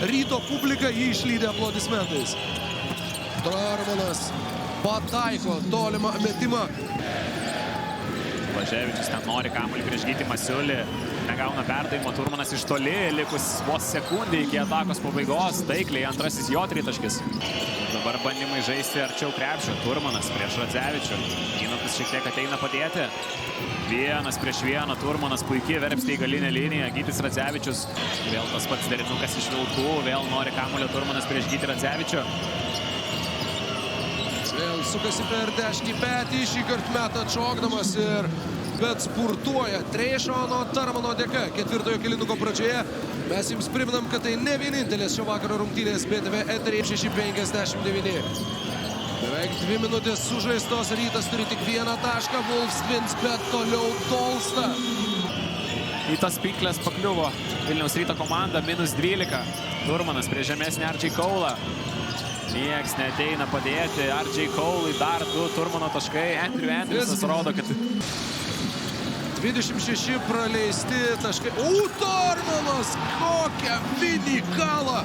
Ryto publika jį išlydė aplodismentais. Turmanas pataiko tolimą metimą. Blaževičius ten nori kamuolį prieš Gytį Masiulį. Negauna perdavimo, Turmanas iš toli, likus vos sekundė iki atakos pabaigos. Taikliai antrasis jo tritaškis. Dabar bandymai žaisti arčiau krepšio. Turmanas prieš Radzevičių. Gynotas šiek tiek ateina padėti. 1-1. Turmanas puikiai verpstė į galinę liniją. Gytis Radzevičius. Vėl tas pats derinukas iš Vilkų. Vėl nori kamuolio Turmanas prieš Gytį Radzevičių. Vėl sukasi per dešinį petį, šį kartą metą atšokdamas ir bet spurtuoja Trešono Turmano dėka. Ketvirtojo kėlinuko pradžioje mes jums priminam, kad tai ne vienintelės šio vakaro rungtynės BTV eteryje 6:59. Beveik 2 minutės sužaistos, Rytas turi tik 1 tašką, Wolves wins, bet toliau tolsta. Į tas pinkles pakliuvo Vilniaus Ryto komanda, -12. Turmanas prie žemesnį RJ Cole. Nieks neateina padėti. RJ Cole dar 2 Turmano taškai. Andrew Andrewsas rodo, kad 26 praleisti taškai. Turmanas kokią mini kalą!